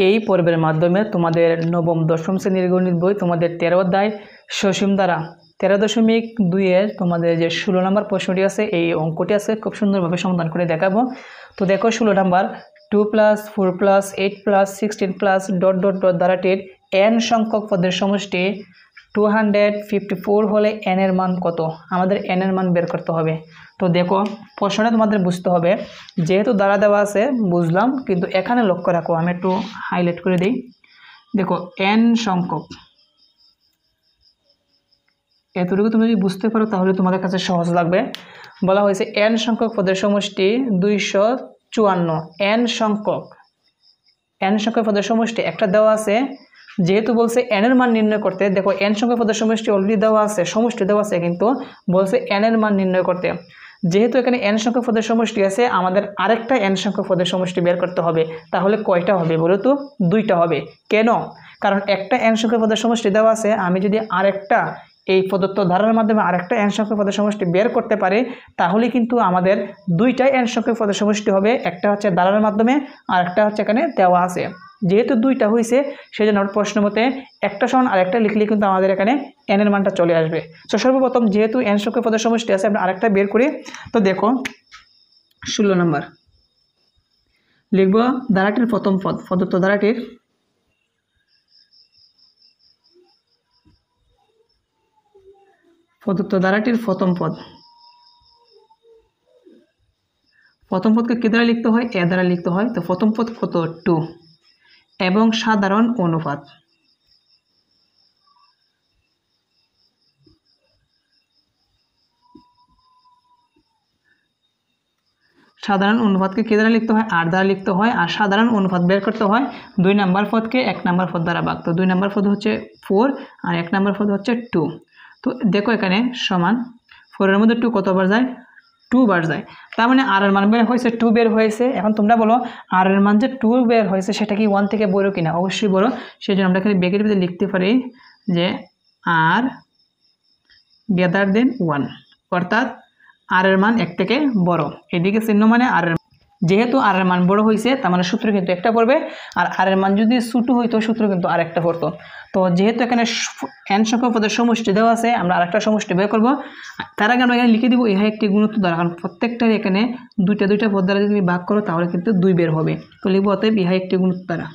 এই পর্বের মাধ্যমে তোমাদের নবম দশম শ্রেণীর গণিত বই তোমাদের 13 অধ্যায় সসীম ধারা 13.2 তোমাদের যে 16 নম্বর প্রশ্নটি আছে এই অঙ্কটি আছে খুব সুন্দরভাবে সমাধান করে দেখাবো। তো দেখো 16 নম্বর 2 + 4 + 8 + 16 + ... ধারাটির n সংখ্যক পদের সমষ্টি 254 হলে n এর মান কত? আমাদের n এর মান বের করতে হবে। তো দেখো প্রশ্নটা তোমাদের বুঝতে হবে, যেহেতু দ্বারা দেওয়া আছে বুঝলাম, কিন্তু এখানে লক্ষ্য রাখো, আমি একটু হাইলাইট করে দিই। দেখো n সংখ্যক, এতটুকু তুমি যদি বুঝতে পারো তাহলে তোমাদের কাছে সহজ লাগবে। বলা হয়েছে n সংখ্যক পদের সমষ্টি 254। n সংখ্যক পদের সমষ্টি একটা দেওয়া আছে, যেহেতু বলছে n এর মান নির্ণয় করতে। দেখো n সংখ্যক পদের সমষ্টি অলরেডি দেওয়া আছে, সমষ্টি দেওয়া আছে, কিন্তু বলছে n এর মান নির্ণয় করতে। যেহেতু এখানে n সংখ্যক পদের সমষ্টি আছে, আমাদের আরেকটা n সংখ্যক পদের সমষ্টি বের করতে হবে। তাহলে কয়টা হবে বলো তো? 2টা হবে। কেন? কারণ একটা n সংখ্যক পদের সমষ্টি দেওয়া আছে, আমি যদি আরেকটা এই প্রদত্ত ধারার মাধ্যমে আরেকটা n সংখ্যক পদের সমষ্টি বের করতে পারি, তাহলে কিন্তু আমাদের 2টাই n সংখ্যক পদের সমষ্টি হবে। একটা হচ্ছে ধারার মাধ্যমে আর একটা হচ্ছে এখানে দেওয়া আছে। যেহেতু 2টা হয়েছে, সেই জন্য আমরা প্রশ্ন মতে একটা সমান আরেকটা লিখলে কিন্তু আমাদের এখানে n এর মানটা চলে আসবে। তো সর্বপ্রথম যেহেতু n সংখ্যক পদের সমষ্টি আছে, আমরা আরেকটা বের করি। তো দেখো 16 নম্বর লিখব ধারাটির প্রথম পদ, প্রদত্ত ধারাটির প্রথম পদ। প্রথম পদকে কি দ্বারা লিখতে হয়? এ দ্বারা লিখতে হয়। তো প্রথম পদ কত? 2 এবং সাধারণ অনুপাত। সাধারণ অনুপাতকে কি দ্বারা লিখতে হয়? 8 দ্বারা লিখতে হয়। আর সাধারণ অনুপাত বের করতে হয় 2 নম্বর পদকে 1 নম্বর পদ দ্বারা ভাগ। তো 2 নম্বর পদ হচ্ছে 4 আর 1 নম্বর পদ হচ্ছে 2। তো দেখো এখানে সমান 4 এর মধ্যে 2 কতবার যায়? 2 বার যায়। তার মানে আর এর মান বের হয়েছে 2 বের হয়েছে। এখন তোমরা বলো আর এর মান যে 2 বের হয়েছে সেটা কি 1 থেকে বড় কিনা? অবশ্যই বড়। সেই জন্য আমরা এখানে ব্র্যাকেটের ভিতরে লিখতে পারি যে আর গ্রেটার দেন 1, অর্থাৎ আর এর মান 1 থেকে বড়। এদিকে চিহ্ন মানে আর এর, যেহেতু আর এর মান বড় হয়েছে তার মানে সূত্র কিন্তু একটা পড়বে, আর আর এর মান যদি ছোট হইতো সূত্র কিন্তু আরেকটা পড়তো। তো যেহেতু এখানে n সংখ্যক পদের সমষ্টি দেওয়া আছে, আমরা আরেকটা সমষ্টি বের করব। তার আগে আমরা এখানে লিখে দিব ইহা একটি গুণিত দ্বারা, কারণ প্রত্যেকটার এখানে দুইটা পদ দ্বারা যদি ভাগ করো তাহলে কিন্তু 2 বের হবে। তো লিখব অতএব ইহা একটি গুণিত দ্বারা।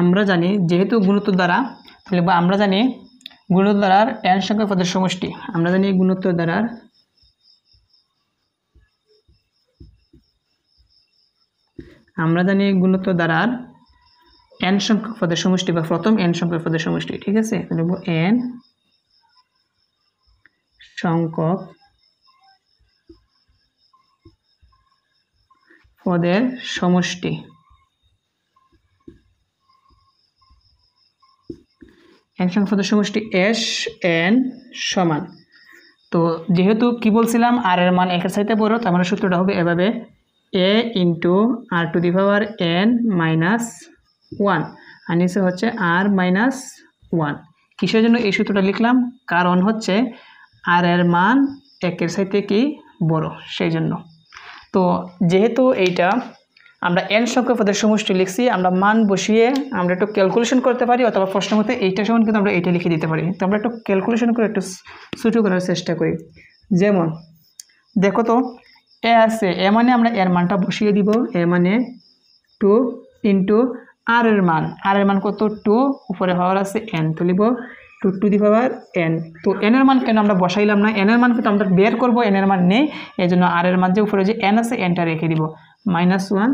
আমরা জানি যেহেতু গুণোত্তর দ্বারা, তাহলে আমরা জানি গুণোত্তর দ্বারার n সংখ্যক পদের সমষ্টি। আমরা জানি গুণোত্তর দ্বারার n সংখ্যক পদের সমষ্টি বা প্রথম n সংখ্যক পদের সমষ্টি। ঠিক আছে, তাহলে n সংখ্যক পদের সমষ্টি। n সংখ্যক পদের সমষ্টি Sn সমান, তো যেহেতু কি বলছিলাম আর এর মান 1 এর চাইতে বড়, তার মানে সূত্রটা হবে এভাবে a * r⁴n - 1 আর নিচে হচ্ছে r - 1। কিসের জন্য এই সূত্রটা লিখলাম? কারণ হচ্ছে আর এর মান 1 এর চাইতে কি বড়, সেই জন্য। তো যেহেতু এইটা আমরা n সংখ্যক পদের সমষ্টি লিখছি, আমরা মান বসিয়ে আমরা একটু ক্যালকুলেশন করতে পারি, অথবা প্রশ্ন মতে এইটা সমান কিন্তু আমরা এইটা লিখে দিতে পারি। তো আমরা একটু ক্যালকুলেশন করে একটু ছোটো করার চেষ্টা করি। যেমন দেখো তো এ আছে, এ মানে আমরা এর মানটা বসিয়ে দিব। এ মানে 2 * আর এর মান কত? 2, উপরে পাওয়ার আছে n, তো লিখব 2⁴n। তো n এর মান কেন আমরা বসাইলাম না? n এর মান কিন্তু আমরা বের করব, n এর মান নেই, এই জন্য আর এর মান যে উপরে যে n আছে nটা রেখে দিব। -1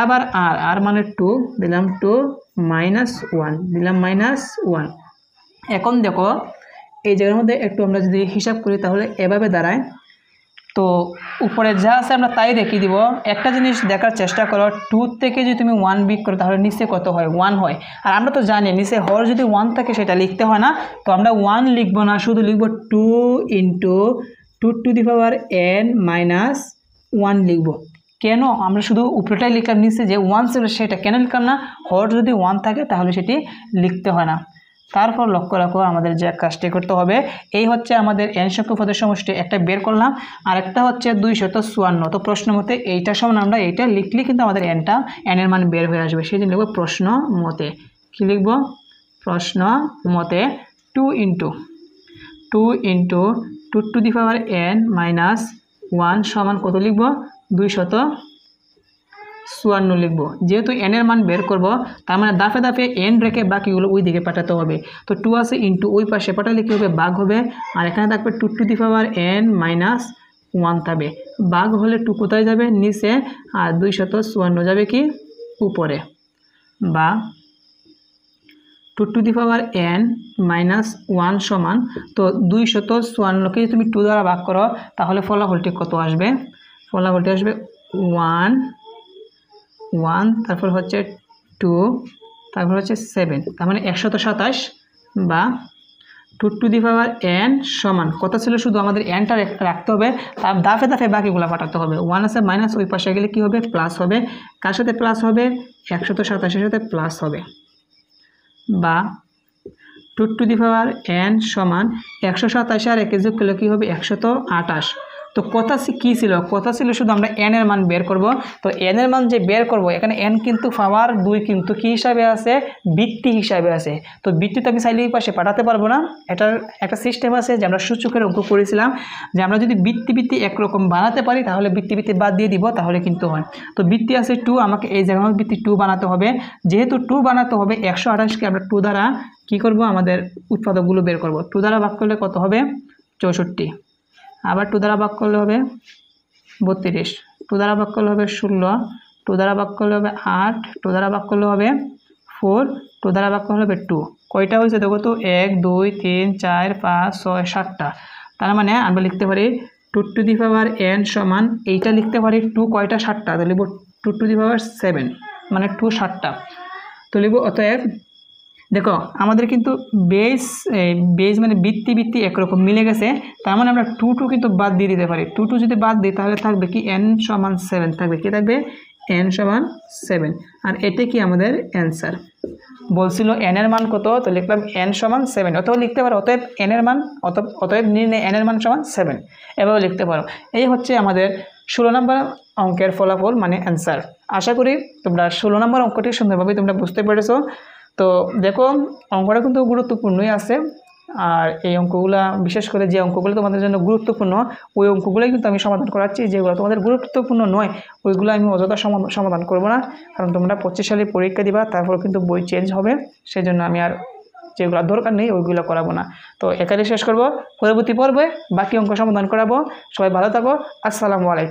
আবার আর মানে 2 দিলাম, 2 - 1 দিলাম -1। এখন দেখো এই জায়গার মধ্যে একটু আমরা যদি হিসাব করি তাহলে এভাবে দাঁড়ায়। তো উপরে যা আছে আমরা তাই রেখে দিব। একটা জিনিস দেখার চেষ্টা করো, 2 থেকে যদি তুমি 1 বিয়োগ করো তাহলে নিচে কত হয়? 1 হয়। আর আমরা তো জানি নিচে হর যদি 1 থাকে সেটা লিখতে হয় না। তো আমরা 1 লিখব না, শুধু লিখব 2 * 2n-1 লিখব। কেন আমরা শুধু উপরেটাই লিখলাম, নিচে যে 1 ছিল সেটা কেন লিখলাম না? হর যদি 1 থাকে তাহলে সেটি লিখতে হয় না। তারপর লক্ষ্য রাখো আমাদের যে কাজটি করতে হবে, এই হচ্ছে আমাদের n সংখ্যক পদের সমষ্টি একটা বের করলাম, আর একটা হচ্ছে 254। তো প্রশ্ন মতে এইটা সমান আমরা এইটা লিখলে কিন্তু আমাদের n এর মান বের হয়ে আসবে। সেই জন্য লিখব প্রশ্ন মতে। কি লিখব? প্রশ্ন মতে 2 into 2n-1 সমান কত লিখব? 254 লিখব। যেহেতু n এর মান বের করব, তার মানে দাফে দাফে n রেখে বাকিগুলো ওই দিকে পাঠাতে হবে। তো 2 আছে ইন্টু ওই পাশে পাঠালে কি হবে? ভাগ হবে। আর এখানে থাকবে 2n-1 থাকবে। ভাগ হলে 2 কোথায় যাবে? নিচে। আর 254 যাবে কি? উপরে। বা 2n-1 সমান, তো 254কে তুমি 2 দ্বারা ভাগ করো তাহলে ফলাফলটি কত আসবে? ফলাফলটি আসবে 1, তারপর হচ্ছে 2, তারপর হচ্ছে 7, তার মানে 127। বা 2n সমান কত ছিল? শুধু আমাদের nটা রাখতে হবে, তার দাফে দাফে বাকিগুলো পাঠাতে হবে। 1 আছে মাইনাস, ওই পাশে গেলে কি হবে? প্লাস হবে। কার সাথে প্লাস হবে? 127 সাথে প্লাস হবে। বা 2n সমান 127 আর 1 যোগ করলে কি হবে? 128। তো কথা কি ছিল? কথা ছিল শুধু আমরা n এর মান বের করব। তো n এর মান যে বের করব, এখানে n কিন্তু পাওয়ার 2 কিন্তু কি হিসাবে আছে? বৃত্তি হিসাবে আছে। তো বৃত্তি তো আমি চাইলে এই পাশে পাঠাতে পারবো না। এটার একটা সিস্টেম আছে যে আমরা সূচকের অঙ্ক করেছিলাম, যে আমরা যদি বৃত্তি একরকম বানাতে পারি তাহলে বৃত্তি বাদ দিয়ে দিব, তাহলে কিন্তু হয়। তো বৃত্তি আছে 2, আমাকে এই জায়গায় বৃত্তি 2 বানাতে হবে। যেহেতু 2 বানাতে হবে, 128কে আমরা 2 দ্বারা কি করব? আমাদের উৎপাদকগুলো বের করব। 2 দ্বারা ভাগ করলে কত হবে? 64। আবার 2 দ্বারা ভাগ করলে হবে 32, 2 দ্বারা ভাগ করলে হবে 16, 2 দ্বারা ভাগ করলে হবে 8, 2 দ্বারা ভাগ করলে হবে 4, 2 দ্বারা ভাগ করলে হবে 2। কয়টা হয়েছে দেখো তো? 1, 2, 3, 4, 5, 6, 7টা। তার মানে আমরা লিখতে পারি 2n সমান, এইটা লিখতে পারি 2 কয়টা? 7টা। তো লিখব 2⁷, মানে 2 7টা। তো লিখব অতএব, দেখো আমাদের কিন্তু বেস মানে বৃত্তি একরকম মিলে গেছে। তার মানে আমরা 2 কিন্তু বাদ দিয়ে দিতে পারি। 2 যদি বাদ দিই তাহলে থাকবে কি? n সমান 7 থাকবে। কি থাকবে? n সমান 7। আর এটা কি আমাদের অ্যান্সার? বলছিল n এর মান কত? তো লিখলাম n সমান 7। অথবা লিখতে পারো অতএব n এর মান, অতএব নির্ণয় n এর মান সমান 7, এভাবে লিখতে পারো। এই হচ্ছে আমাদের 16 নম্বর অঙ্কের ফলাফল, মানে অ্যান্সার। আশা করি তোমরা 16 নম্বর অঙ্কটি সুন্দরভাবে তোমরা বুঝতে পেরেছো। তো দেখো অঙ্কটা কিন্তু গুরুত্বপূর্ণই আছে। আর এই অঙ্কগুলা, বিশেষ করে যে অঙ্কগুলো তোমাদের জন্য গুরুত্বপূর্ণ, ওই অঙ্কগুলোই কিন্তু আমি সমাধান করাচ্ছি। যেগুলো তোমাদের গুরুত্বপূর্ণ নয় ওইগুলো আমি অযথা সমাধান করব না, কারণ তোমরা 25 সালে পরীক্ষা দিবা, তারপর কিন্তু বই চেঞ্জ হবে। সেই জন্য আমি আর যেগুলো দরকার নেই ওইগুলো করাবো না। তো এখানে শেষ করব। পরবর্তী পর্বে বাকি অঙ্ক সমাধান করাবো। সবাই ভালো থাকো। আসসালামু আলাইকুম।